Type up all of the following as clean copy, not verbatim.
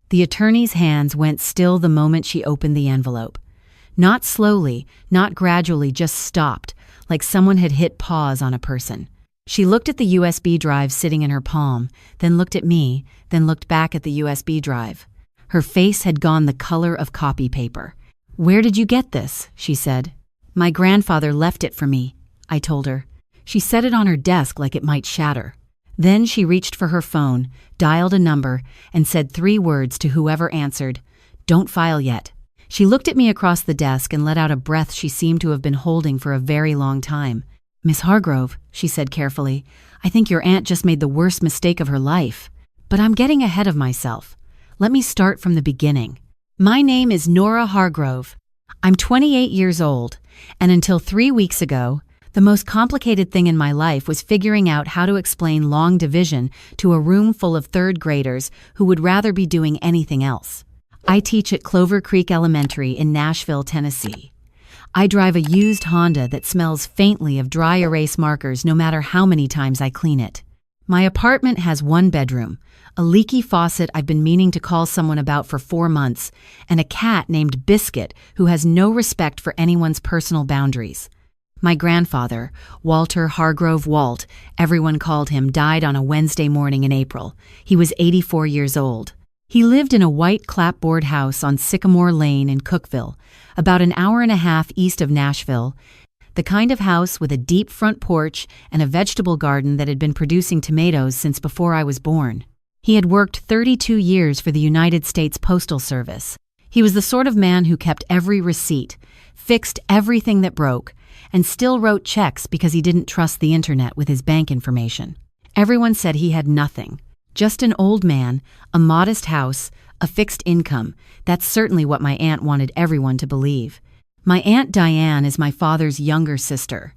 The attorney's hands went still the moment she opened the envelope. Not slowly, not gradually, just stopped, like someone had hit pause on a person. She looked at the USB drive sitting in her palm, then looked at me, then looked back at the USB drive. Her face had gone the color of copy paper. "Where did you get this?" she said. "My grandfather left it for me," I told her. She set it on her desk like it might shatter. Then she reached for her phone, dialed a number, and said 3 words to whoever answered, "Don't file yet." She looked at me across the desk and let out a breath she seemed to have been holding for a very long time. "Miss Hargrove," she said carefully, "I think your aunt just made the worst mistake of her life. But I'm getting ahead of myself. Let me start from the beginning. My name is Nora Hargrove. I'm 28 years old, and until 3 weeks ago, the most complicated thing in my life was figuring out how to explain long division to a room full of 3rd graders who would rather be doing anything else. I teach at Clover Creek Elementary in Nashville, Tennessee. I drive a used Honda that smells faintly of dry erase markers no matter how many times I clean it. My apartment has 1 bedroom, a leaky faucet I've been meaning to call someone about for 4 months, and a cat named Biscuit who has no respect for anyone's personal boundaries. My grandfather, Walter Hargrove Walt, everyone called him, died on a Wednesday morning in April. He was 84 years old. He lived in a white clapboard house on Sycamore Lane in Cookeville, about an hour and a half east of Nashville, the kind of house with a deep front porch and a vegetable garden that had been producing tomatoes since before I was born. He had worked 32 years for the United States Postal Service. He was the sort of man who kept every receipt, fixed everything that broke, and still wrote checks because he didn't trust the internet with his bank information. Everyone said he had nothing. Just an old man, a modest house, a fixed income. That's certainly what my aunt wanted everyone to believe. My Aunt Diane is my father's younger sister.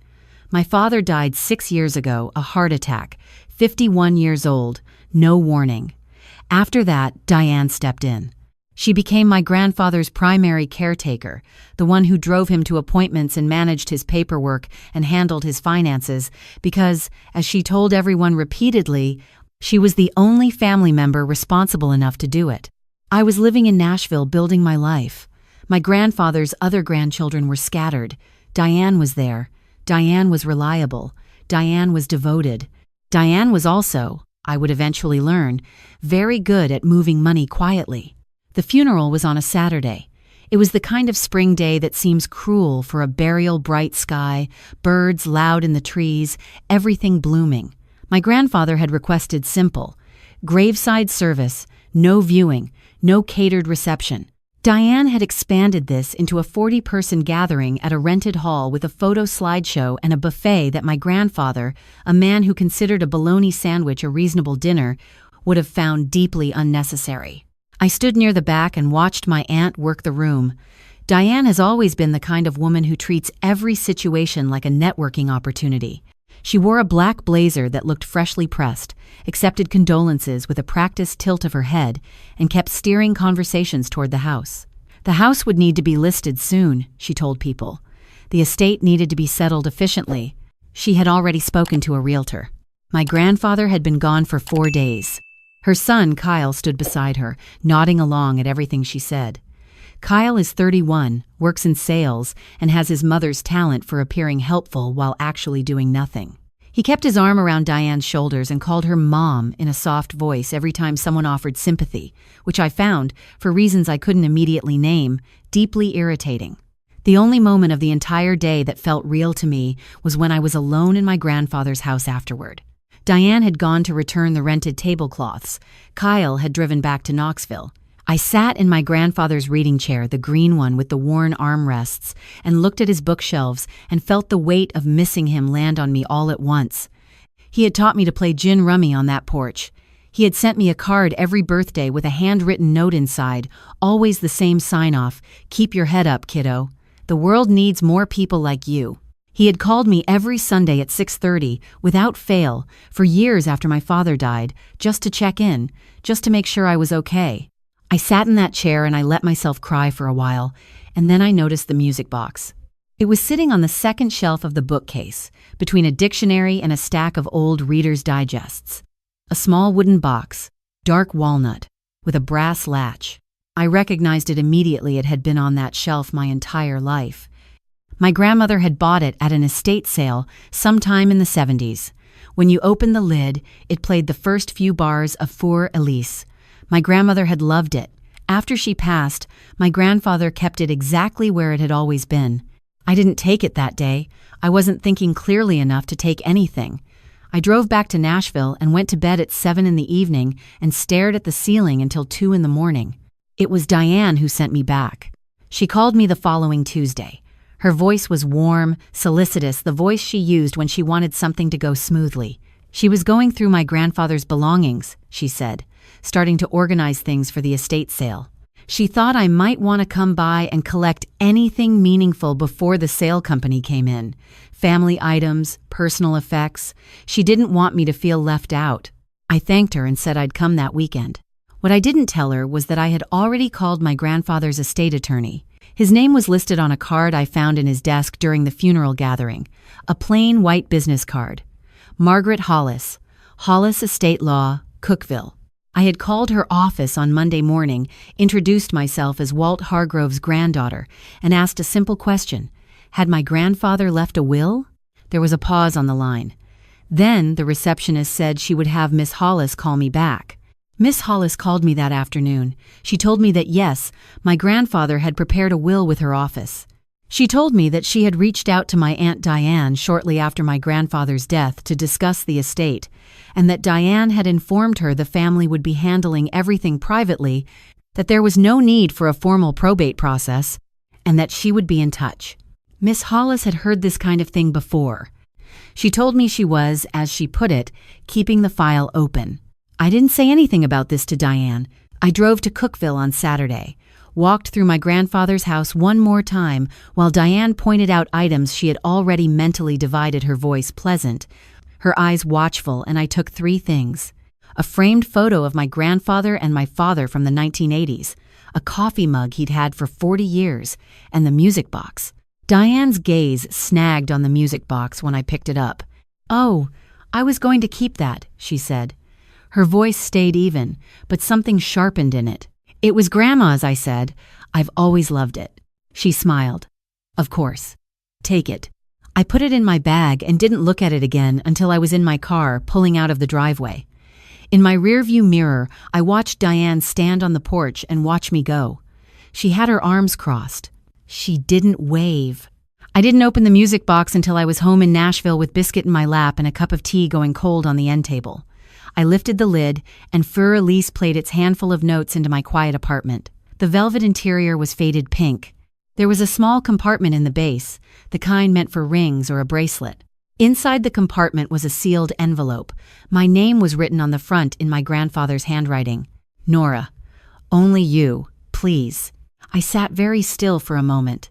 My father died 6 years ago, a heart attack, 51 years old, no warning. After that, Diane stepped in. She became my grandfather's primary caretaker, the one who drove him to appointments and managed his paperwork and handled his finances, because, as she told everyone repeatedly, she was the only family member responsible enough to do it. I was living in Nashville building my life. My grandfather's other grandchildren were scattered. Diane was there. Diane was reliable. Diane was devoted. Diane was also, I would eventually learn, very good at moving money quietly. The funeral was on a Saturday. It was the kind of spring day that seems cruel for a burial bright sky, birds loud in the trees, everything blooming. My grandfather had requested simple, graveside service, no viewing, no catered reception. Diane had expanded this into a 40-person gathering at a rented hall with a photo slideshow and a buffet that my grandfather, a man who considered a bologna sandwich a reasonable dinner, would have found deeply unnecessary. I stood near the back and watched my aunt work the room. Diane has always been the kind of woman who treats every situation like a networking opportunity. She wore a black blazer that looked freshly pressed, accepted condolences with a practiced tilt of her head, and kept steering conversations toward the house. The house would need to be listed soon, she told people. The estate needed to be settled efficiently. She had already spoken to a realtor. My grandfather had been gone for 4 days. Her son, Kyle, stood beside her, nodding along at everything she said. Kyle is 31, works in sales, and has his mother's talent for appearing helpful while actually doing nothing. He kept his arm around Diane's shoulders and called her Mom in a soft voice every time someone offered sympathy, which I found, for reasons I couldn't immediately name, deeply irritating. The only moment of the entire day that felt real to me was when I was alone in my grandfather's house afterward. Diane had gone to return the rented tablecloths. Kyle had driven back to Knoxville. I sat in my grandfather's reading chair, the green one with the worn armrests, and looked at his bookshelves and felt the weight of missing him land on me all at once. He had taught me to play gin rummy on that porch. He had sent me a card every birthday with a handwritten note inside, always the same sign-off, "Keep your head up, kiddo. The world needs more people like you." He had called me every Sunday at 6:30, without fail, for years after my father died, just to check in, just to make sure I was okay. I sat in that chair and I let myself cry for a while, and then I noticed the music box. It was sitting on the second shelf of the bookcase, between a dictionary and a stack of old Reader's Digests. A small wooden box, dark walnut, with a brass latch. I recognized it immediately. It had been on that shelf my entire life. My grandmother had bought it at an estate sale sometime in the 70s. When you opened the lid, it played the first few bars of Für Elise. My grandmother had loved it. After she passed, my grandfather kept it exactly where it had always been. I didn't take it that day. I wasn't thinking clearly enough to take anything. I drove back to Nashville and went to bed at 7 in the evening and stared at the ceiling until 2 in the morning. It was Diane who sent me back. She called me the following Tuesday. Her voice was warm, solicitous, the voice she used when she wanted something to go smoothly. She was going through my grandfather's belongings, she said, starting to organize things for the estate sale. She thought I might want to come by and collect anything meaningful before the sale company came in. Family items, personal effects. She didn't want me to feel left out. I thanked her and said I'd come that weekend. What I didn't tell her was that I had already called my grandfather's estate attorney. His name was listed on a card I found in his desk during the funeral gathering, a plain white business card. Margaret Hollis, Hollis Estate Law, Cookeville. I had called her office on Monday morning, introduced myself as Walt Hargrove's granddaughter, and asked a simple question. Had my grandfather left a will? There was a pause on the line. Then the receptionist said she would have Miss Hollis call me back. Miss Hollis called me that afternoon. She told me that yes, my grandfather had prepared a will with her office. She told me that she had reached out to my Aunt Diane shortly after my grandfather's death to discuss the estate, and that Diane had informed her the family would be handling everything privately, that there was no need for a formal probate process, and that she would be in touch. Miss Hollis had heard this kind of thing before. She told me she was, as she put it, keeping the file open. I didn't say anything about this to Diane. I drove to Cookeville on Saturday, walked through my grandfather's house one more time while Diane pointed out items she had already mentally divided, her voice pleasant, her eyes watchful, and I took 3 things. A framed photo of my grandfather and my father from the 1980s, a coffee mug he'd had for 40 years, and the music box. Diane's gaze snagged on the music box when I picked it up. "Oh, I was going to keep that," she said. Her voice stayed even, but something sharpened in it. "It was Grandma's," I said. "I've always loved it." She smiled. "Of course. Take it." I put it in my bag and didn't look at it again until I was in my car, pulling out of the driveway. In my rearview mirror, I watched Diane stand on the porch and watch me go. She had her arms crossed. She didn't wave. I didn't open the music box until I was home in Nashville with biscuit in my lap and a cup of tea going cold on the end table. I lifted the lid, and Für Elise played its handful of notes into my quiet apartment. The velvet interior was faded pink. There was a small compartment in the base, the kind meant for rings or a bracelet. Inside the compartment was a sealed envelope. My name was written on the front in my grandfather's handwriting. Nora. Only you, please. I sat very still for a moment.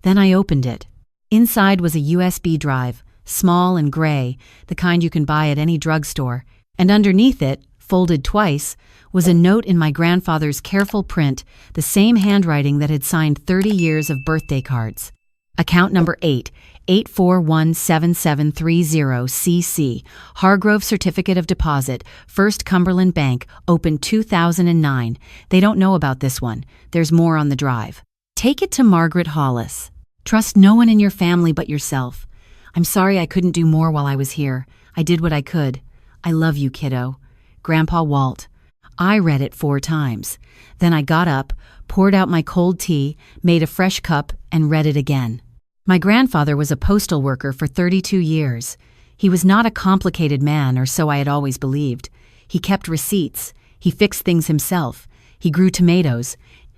Then I opened it. Inside was a USB drive, small and gray, the kind you can buy at any drugstore. And underneath it, folded twice, was a note in my grandfather's careful print, the same handwriting that had signed 30 years of birthday cards. Account number 8, 8417730CC, Hargrove Certificate of Deposit, First Cumberland Bank, opened 2009. They don't know about this one. There's more on the drive. Take it to Margaret Hollis. Trust no one in your family but yourself. I'm sorry I couldn't do more while I was here. I did what I could. I love you, kiddo. Grandpa Walt. I read it 4 times. Then I got up, poured out my cold tea, made a fresh cup, and read it again. My grandfather was a postal worker for 32 years. He was not a complicated man, or so I had always believed. He kept receipts. He fixed things himself. He grew tomatoes.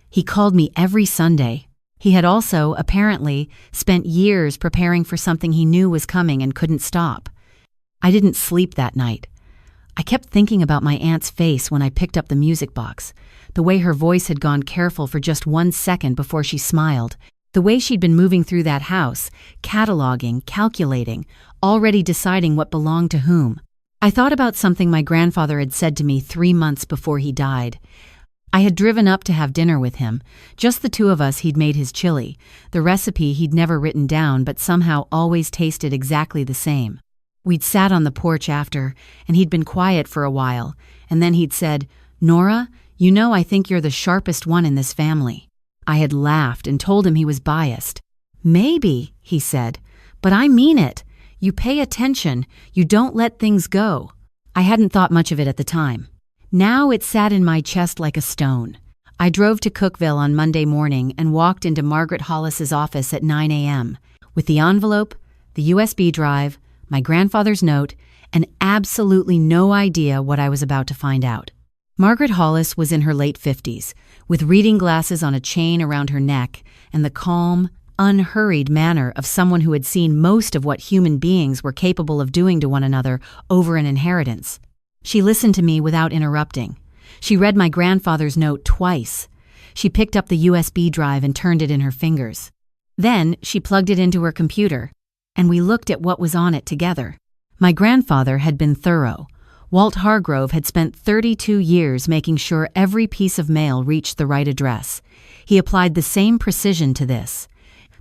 He called me every Sunday. He had also, apparently, spent years preparing for something he knew was coming and couldn't stop. I didn't sleep that night. I kept thinking about my aunt's face when I picked up the music box, the way her voice had gone careful for just 1 second before she smiled, the way she'd been moving through that house, cataloging, calculating, already deciding what belonged to whom. I thought about something my grandfather had said to me 3 months before he died. I had driven up to have dinner with him. Just the 2 of us. He'd made his chili, the recipe he'd never written down but somehow always tasted exactly the same. We'd sat on the porch after, and he'd been quiet for a while, and then he'd said, "Nora, "You know, I think you're the sharpest one in this family." I had laughed and told him he was biased. "Maybe," he said, "but I mean it. You pay attention, you don't let things go." I hadn't thought much of it at the time. Now it sat in my chest like a stone. I drove to Cookville on Monday morning and walked into Margaret Hollis's office at 9 a.m. with the envelope, the USB drive, my grandfather's note, and absolutely no idea what I was about to find out. Margaret Hollis was in her late 50s, with reading glasses on a chain around her neck and the calm, unhurried manner of someone who had seen most of what human beings were capable of doing to one another over an inheritance. She listened to me without interrupting. She read my grandfather's note twice. She picked up the USB drive and turned it in her fingers. Then she plugged it into her computer, and we looked at what was on it together. My grandfather had been thorough. Walt Hargrove had spent 32 years making sure every piece of mail reached the right address. He applied the same precision to this.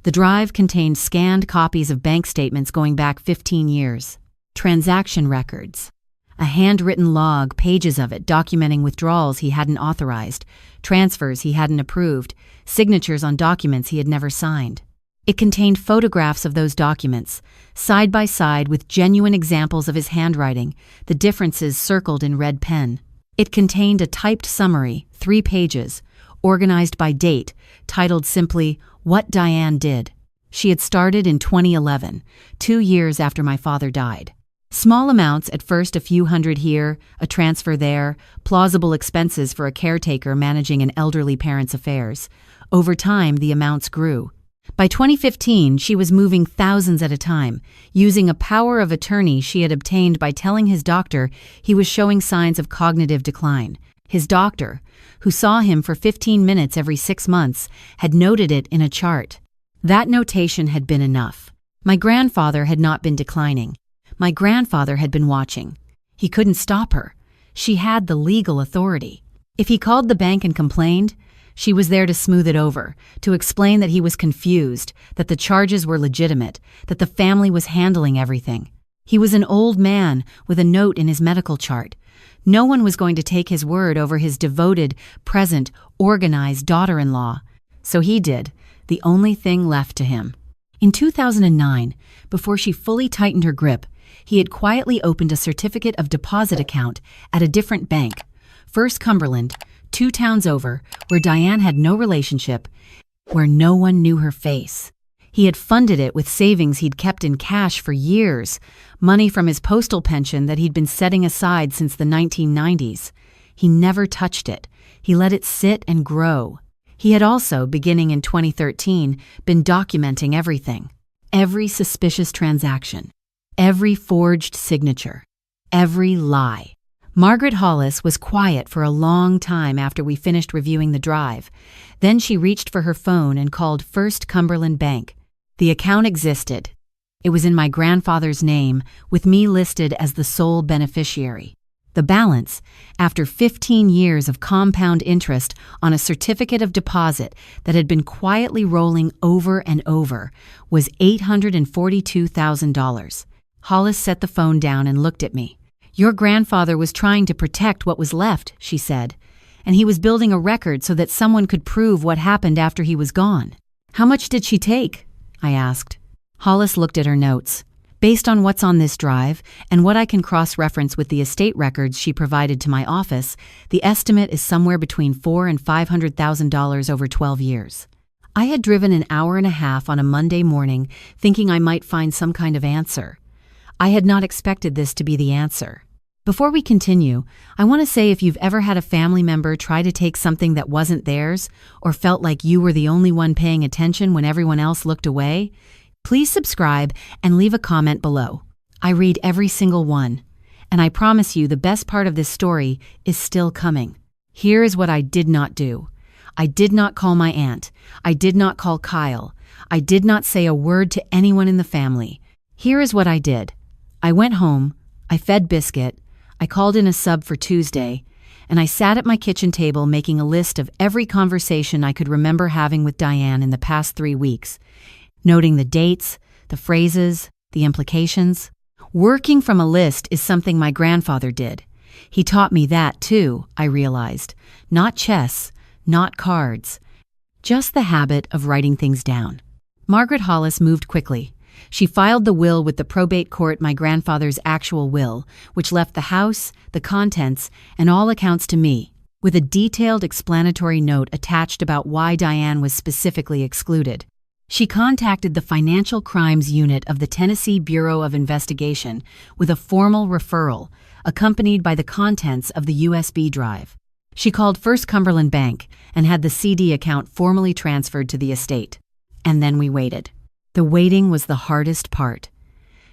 The drive contained scanned copies of bank statements going back 15 years, transaction records, a handwritten log, pages of it documenting withdrawals he hadn't authorized, transfers he hadn't approved, signatures on documents he had never signed. It contained photographs of those documents, side by side with genuine examples of his handwriting, the differences circled in red pen. It contained a typed summary, 3 pages, organized by date, titled simply, "What Diane Did." She had started in 2011, 2 years after my father died. Small amounts at first, a few hundred here, a transfer there, plausible expenses for a caretaker managing an elderly parent's affairs. Over time, the amounts grew. By 2015, she was moving thousands at a time, using a power of attorney she had obtained by telling his doctor he was showing signs of cognitive decline. His doctor, who saw him for 15 minutes every 6 months, had noted it in a chart. That notation had been enough. My grandfather had not been declining. My grandfather had been watching. He couldn't stop her. She had the legal authority. If he called the bank and complained, she was there to smooth it over, to explain that he was confused, that the charges were legitimate, that the family was handling everything. He was an old man with a note in his medical chart. No one was going to take his word over his devoted, present, organized daughter-in-law. So he did, the only thing left to him. In 2009, before she fully tightened her grip, he had quietly opened a certificate of deposit account at a different bank, First Cumberland, 2 towns over, where Diane had no relationship, where no one knew her face. He had funded it with savings he'd kept in cash for years, money from his postal pension that he'd been setting aside since the 1990s. He never touched it. He let it sit and grow. He had also, beginning in 2013, been documenting everything. Every suspicious transaction. Every forged signature. Every lie. Margaret Hollis was quiet for a long time after we finished reviewing the drive. Then she reached for her phone and called First Cumberland Bank. The account existed. It was in my grandfather's name, with me listed as the sole beneficiary. The balance, after 15 years of compound interest on a certificate of deposit that had been quietly rolling over and over, was $842,000. Hollis set the phone down and looked at me. "Your grandfather was trying to protect what was left," she said, "and he was building a record so that someone could prove what happened after he was gone." "How much did she take?" I asked. Hollis looked at her notes. "Based on what's on this drive and what I can cross-reference with the estate records she provided to my office, the estimate is somewhere between $400,000 and $500,000 over 12 years. I had driven an hour and a half on a Monday morning thinking I might find some kind of answer. I had not expected this to be the answer. Before we continue, I want to say if you've ever had a family member try to take something that wasn't theirs or felt like you were the only one paying attention when everyone else looked away, please subscribe and leave a comment below. I read every single one, and I promise you the best part of this story is still coming. Here is what I did not do. I did not call my aunt. I did not call Kyle. I did not say a word to anyone in the family. Here is what I did. I went home, I fed Biscuit, I called in a sub for Tuesday, and I sat at my kitchen table making a list of every conversation I could remember having with Diane in the past 3 weeks, noting the dates, the phrases, the implications. Working from a list is something my grandfather did. He taught me that too, I realized. Not chess, not cards. Just the habit of writing things down. Margaret Hollis moved quickly. She filed the will with the probate court, my grandfather's actual will, which left the house, the contents, and all accounts to me, with a detailed explanatory note attached about why Diane was specifically excluded. She contacted the Financial Crimes Unit of the Tennessee Bureau of Investigation with a formal referral, accompanied by the contents of the USB drive. She called First Cumberland Bank and had the CD account formally transferred to the estate. And then we waited. The waiting was the hardest part.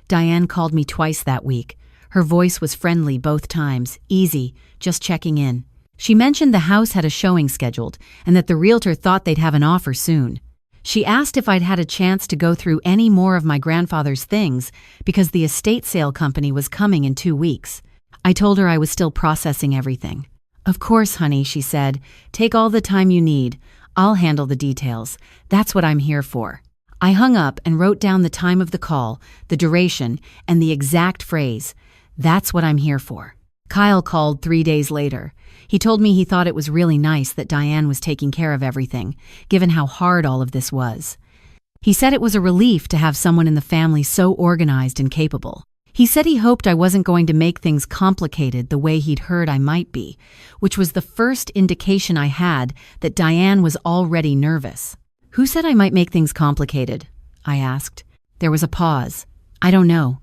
Diane called me twice that week. Her voice was friendly both times, easy, just checking in. She mentioned the house had a showing scheduled and that the realtor thought they'd have an offer soon. She asked if I'd had a chance to go through any more of my grandfather's things because the estate sale company was coming in 2 weeks. I told her I was still processing everything. "Of course, honey," she said. "Take all the time you need. I'll handle the details. That's what I'm here for." I hung up and wrote down the time of the call, the duration, and the exact phrase, "That's what I'm here for." Kyle called 3 days later. He told me he thought it was really nice that Diane was taking care of everything, given how hard all of this was. He said it was a relief to have someone in the family so organized and capable. He said he hoped I wasn't going to make things complicated the way he'd heard I might be, which was the first indication I had that Diane was already nervous. "Who said I might make things complicated?" I asked. There was a pause. "I don't know.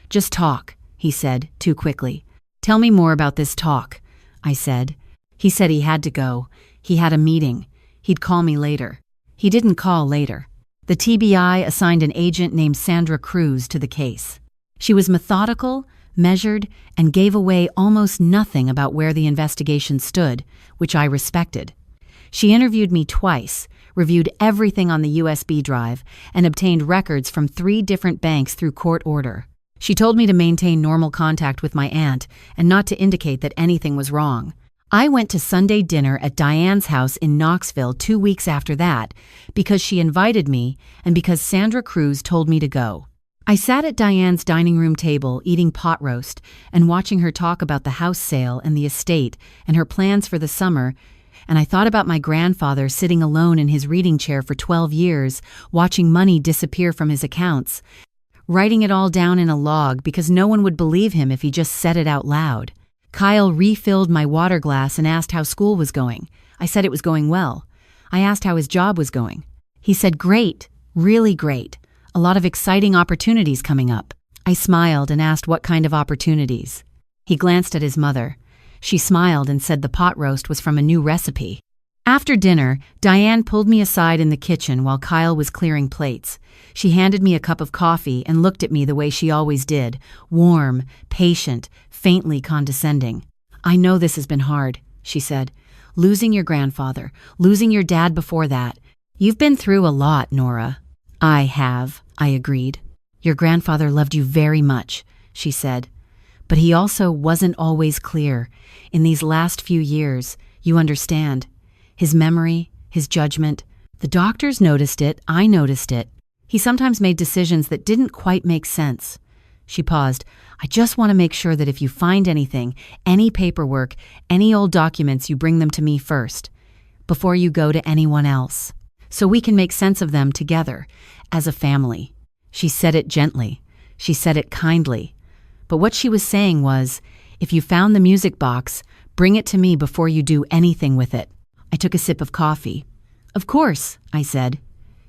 Just talk," he said, too quickly. "Tell me more about this talk," I said. He said he had to go. He had a meeting. He'd call me later. He didn't call later. The TBI assigned an agent named Sandra Cruz to the case. She was methodical, measured, and gave away almost nothing about where the investigation stood, which I respected. She interviewed me twice, reviewed everything on the USB drive, and obtained records from 3 different banks through court order. She told me to maintain normal contact with my aunt and not to indicate that anything was wrong. I went to Sunday dinner at Diane's house in Knoxville 2 weeks after that because she invited me and because Sandra Cruz told me to go. I sat at Diane's dining room table eating pot roast and watching her talk about the house sale and the estate and her plans for the summer, and I thought about my grandfather sitting alone in his reading chair for 12 years, watching money disappear from his accounts, writing it all down in a log because no one would believe him if he just said it out loud. Kyle refilled my water glass and asked how school was going. I said it was going well. I asked how his job was going. He said, "Great, really great. A lot of exciting opportunities coming up." I smiled and asked what kind of opportunities. He glanced at his mother. She smiled and said the pot roast was from a new recipe. After dinner, Diane pulled me aside in the kitchen while Kyle was clearing plates. She handed me a cup of coffee and looked at me the way she always did, warm, patient, faintly condescending. "I know this has been hard," she said. "Losing your grandfather, losing your dad before that. You've been through a lot, Nora." "I have," I agreed. "Your grandfather loved you very much," she said. "But he also wasn't always clear. In these last few years, you understand. His memory, his judgment. The doctors noticed it, I noticed it. He sometimes made decisions that didn't quite make sense." She paused. "I just want to make sure that if you find anything, any paperwork, any old documents, you bring them to me first, before you go to anyone else, so we can make sense of them together, as a family." She said it gently. She said it kindly. But what she was saying was, if you found the music box, bring it to me before you do anything with it. I took a sip of coffee. "Of course," I said.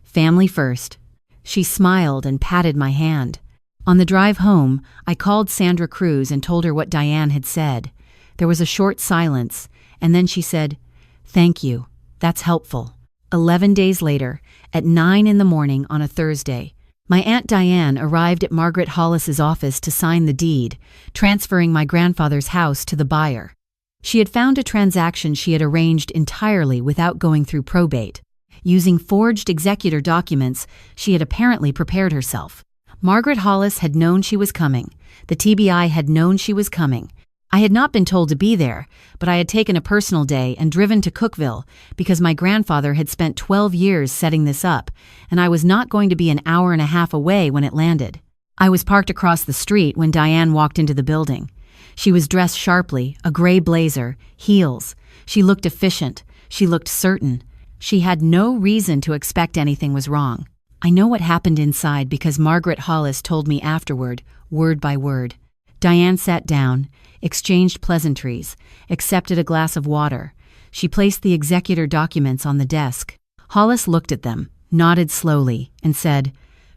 "Family first." She smiled and patted my hand. On the drive home, I called Sandra Cruz and told her what Diane had said. There was a short silence, and then she said, "Thank you. That's helpful." 11 days later, at 9 in the morning on a Thursday, my Aunt Diane arrived at Margaret Hollis's office to sign the deed, transferring my grandfather's house to the buyer. She had found a transaction she had arranged entirely without going through probate. Using forged executor documents, she had apparently prepared herself. Margaret Hollis had known she was coming. The TBI had known she was coming. I had not been told to be there, but I had taken a personal day and driven to Cookeville because my grandfather had spent 12 years setting this up, and I was not going to be an hour and a half away when it landed. I was parked across the street when Diane walked into the building. She was dressed sharply, a gray blazer, heels. She looked efficient. She looked certain. She had no reason to expect anything was wrong. I know what happened inside because Margaret Hollis told me afterward, word by word. Diane sat down, exchanged pleasantries, accepted a glass of water. She placed the executor documents on the desk. Hollis looked at them, nodded slowly, and said,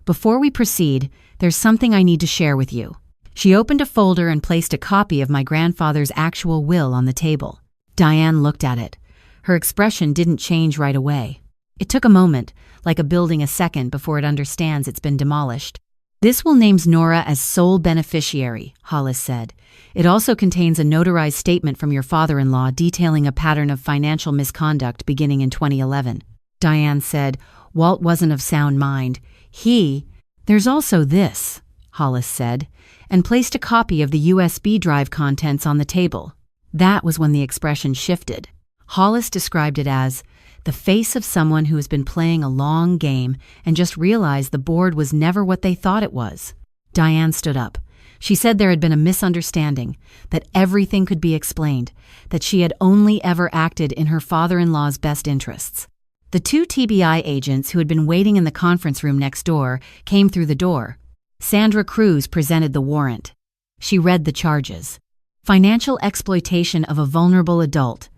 "Before we proceed, there's something I need to share with you." She opened a folder and placed a copy of my grandfather's actual will on the table. Diane looked at it. Her expression didn't change right away. It took a moment, like a building a second before it understands it's been demolished. "This will names Nora as sole beneficiary," Hollis said. "It also contains a notarized statement from your father-in-law detailing a pattern of financial misconduct beginning in 2011. Diane said, "Walt wasn't of sound mind. There's also this," Hollis said, and placed a copy of the USB drive contents on the table. That was when the expression shifted. Hollis described it as the face of someone who has been playing a long game and just realized the board was never what they thought it was. Diane stood up. She said there had been a misunderstanding, that everything could be explained, that she had only ever acted in her father-in-law's best interests. The two TBI agents who had been waiting in the conference room next door came through the door. Sandra Cruz presented the warrant. She read the charges. Financial exploitation of a vulnerable adult,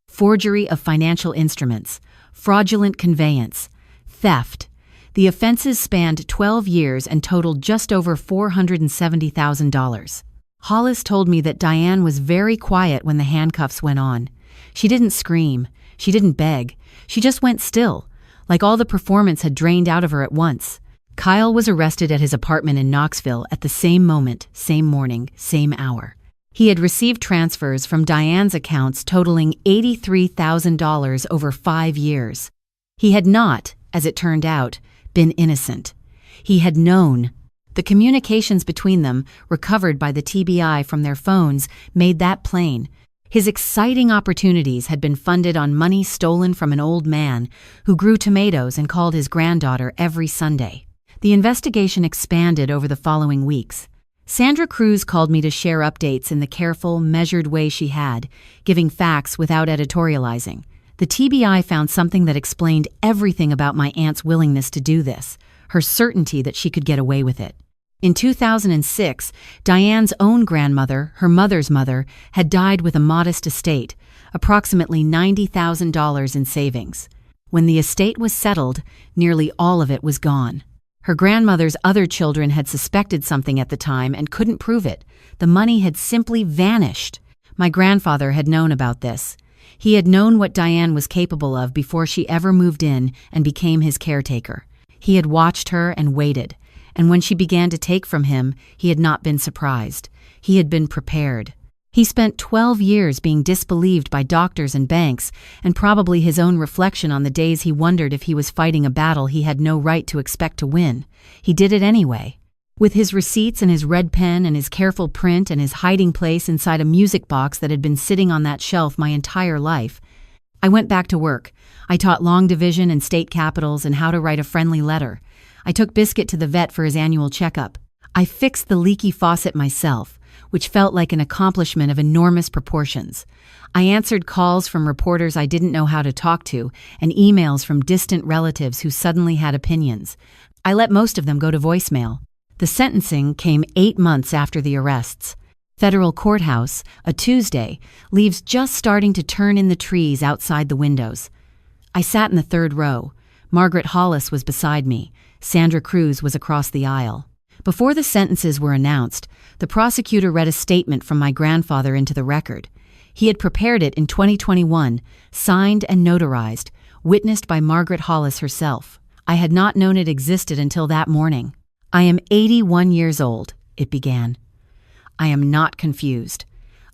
forgery of financial instruments, fraudulent conveyance, theft. The offenses spanned 12 years and totaled just over $470,000. Hollis told me that Diane was very quiet when the handcuffs went on. She didn't scream. She didn't beg. She just went still, like all the performance had drained out of her at once. Kyle was arrested at his apartment in Knoxville at the same moment, same morning, same hour. He had received transfers from Diane's accounts totaling $83,000 over 5 years. He had not, as it turned out, been innocent. He had known. The communications between them, recovered by the TBI from their phones, made that plain. His exciting opportunities had been funded on money stolen from an old man who grew tomatoes and called his granddaughter every Sunday. The investigation expanded over the following weeks. Sandra Cruz called me to share updates in the careful, measured way she had, giving facts without editorializing. The TBI found something that explained everything about my aunt's willingness to do this, her certainty that she could get away with it. In 2006, Diane's own grandmother, her mother's mother, had died with a modest estate, approximately $90,000 in savings. When the estate was settled, nearly all of it was gone. Her grandmother's other children had suspected something at the time and couldn't prove it. The money had simply vanished. My grandfather had known about this. He had known what Diane was capable of before she ever moved in and became his caretaker. He had watched her and waited. And when she began to take from him, he had not been surprised. He had been prepared. He spent 12 years being disbelieved by doctors and banks, and probably his own reflection on the days he wondered if he was fighting a battle he had no right to expect to win. He did it anyway. With his receipts and his red pen and his careful print and his hiding place inside a music box that had been sitting on that shelf my entire life, I went back to work. I taught long division and state capitals and how to write a friendly letter. I took Biscuit to the vet for his annual checkup. I fixed the leaky faucet myself, which felt like an accomplishment of enormous proportions. I answered calls from reporters I didn't know how to talk to and emails from distant relatives who suddenly had opinions. I let most of them go to voicemail. The sentencing came 8 months after the arrests. Federal courthouse, a Tuesday, leaves just starting to turn in the trees outside the windows. I sat in the third row. Margaret Hollis was beside me. Sandra Cruz was across the aisle. Before the sentences were announced, the prosecutor read a statement from my grandfather into the record. He had prepared it in 2021, signed and notarized, witnessed by Margaret Hollis herself. I had not known it existed until that morning. "I am 81 years old," it began. "I am not confused.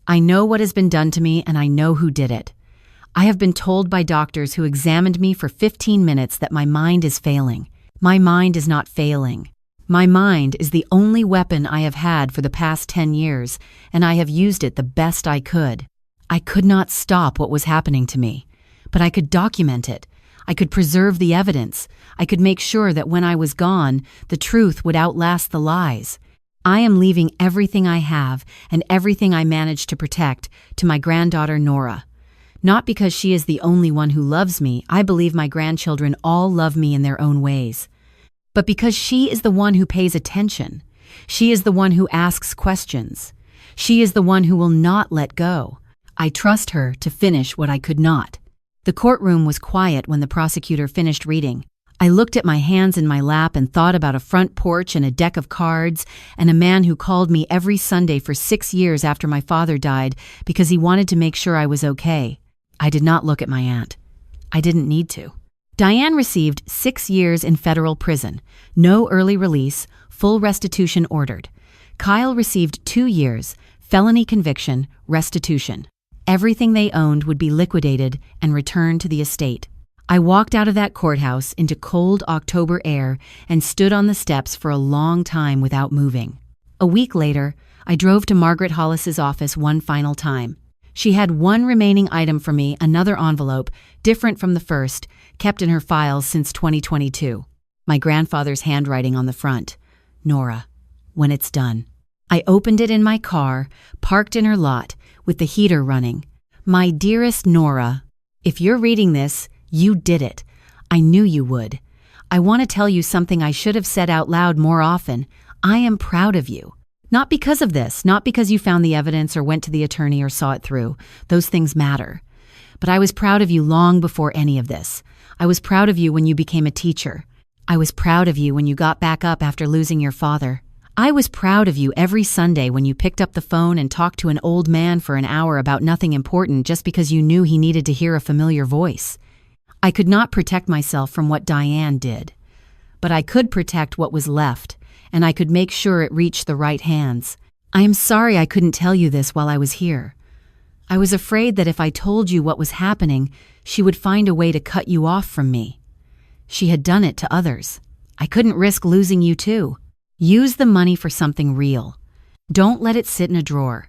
I know what has been done to me and I know who did it. I have been told by doctors who examined me for 15 minutes that my mind is failing. My mind is not failing. My mind is the only weapon I have had for the past 10 years, and I have used it the best I could. I could not stop what was happening to me, but I could document it. I could preserve the evidence. I could make sure that when I was gone, the truth would outlast the lies. I am leaving everything I have and everything I managed to protect to my granddaughter Nora. Not because she is the only one who loves me, I believe my grandchildren all love me in their own ways. But because she is the one who pays attention. She is the one who asks questions. She is the one who will not let go. I trust her to finish what I could not. The courtroom was quiet when the prosecutor finished reading. I looked at my hands in my lap and thought about a front porch and a deck of cards and a man who called me every Sunday for 6 years after my father died because he wanted to make sure I was okay. I did not look at my aunt. I didn't need to. Diane received 6 years in federal prison, no early release, full restitution ordered. Kyle received 2 years, felony conviction, restitution. Everything they owned would be liquidated and returned to the estate. I walked out of that courthouse into cold October air and stood on the steps for a long time without moving. A week later, I drove to Margaret Hollis's office one final time. She had one remaining item for me, another envelope, different from the first, kept in her files since 2022. My grandfather's handwriting on the front. Nora, when it's done. I opened it in my car, parked in her lot, with the heater running. My dearest Nora, if you're reading this, you did it. I knew you would. I want to tell you something I should have said out loud more often. I am proud of you. Not because of this, not because you found the evidence or went to the attorney or saw it through. Those things matter. But I was proud of you long before any of this. I was proud of you when you became a teacher. I was proud of you when you got back up after losing your father. I was proud of you every Sunday when you picked up the phone and talked to an old man for an hour about nothing important just because you knew he needed to hear a familiar voice. I could not protect myself from what Diane did, but I could protect what was left, and I could make sure it reached the right hands. I am sorry I couldn't tell you this while I was here. I was afraid that if I told you what was happening, she would find a way to cut you off from me. She had done it to others. I couldn't risk losing you too. Use the money for something real. Don't let it sit in a drawer.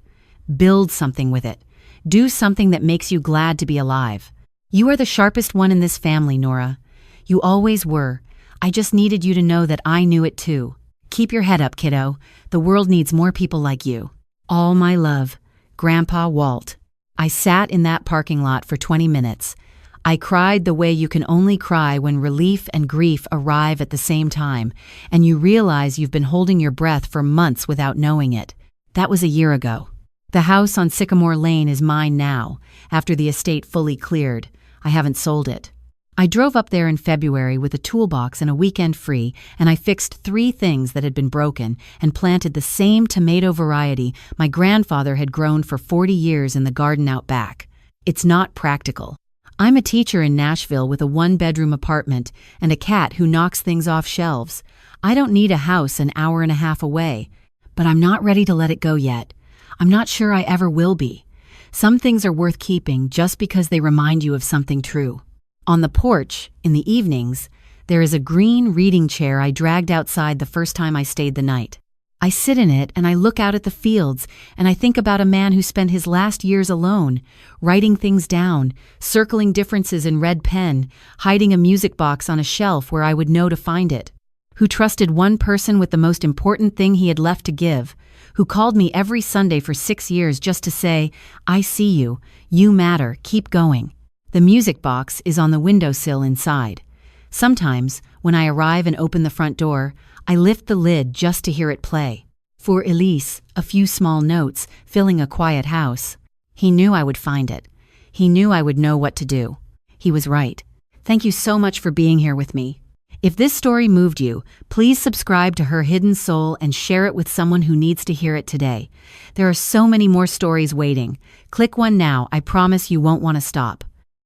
Build something with it. Do something that makes you glad to be alive. You are the sharpest one in this family, Nora. You always were. I just needed you to know that I knew it too. Keep your head up, kiddo. The world needs more people like you. All my love, Grandpa Walt. I sat in that parking lot for 20 minutes. I cried the way you can only cry when relief and grief arrive at the same time, and you realize you've been holding your breath for months without knowing it. That was a year ago. The house on Sycamore Lane is mine now, after the estate fully cleared. I haven't sold it. I drove up there in February with a toolbox and a weekend free, and I fixed 3 things that had been broken and planted the same tomato variety my grandfather had grown for 40 years in the garden out back. It's not practical. I'm a teacher in Nashville with a 1-bedroom apartment and a cat who knocks things off shelves. I don't need a house an hour and a half away, but I'm not ready to let it go yet. I'm not sure I ever will be. Some things are worth keeping just because they remind you of something true. On the porch, in the evenings, there is a green reading chair I dragged outside the first time I stayed the night. I sit in it and I look out at the fields and I think about a man who spent his last years alone, writing things down, circling differences in red pen, hiding a music box on a shelf where I would know to find it, who trusted one person with the most important thing he had left to give, who called me every Sunday for 6 years just to say, I see you, you matter, keep going. The music box is on the windowsill inside. Sometimes, when I arrive and open the front door, I lift the lid just to hear it play. For Elise, a few small notes, filling a quiet house. He knew I would find it. He knew I would know what to do. He was right. Thank you so much for being here with me. If this story moved you, please subscribe to Her Hidden Soul and share it with someone who needs to hear it today. There are so many more stories waiting. Click one now. I promise you won't want to stop.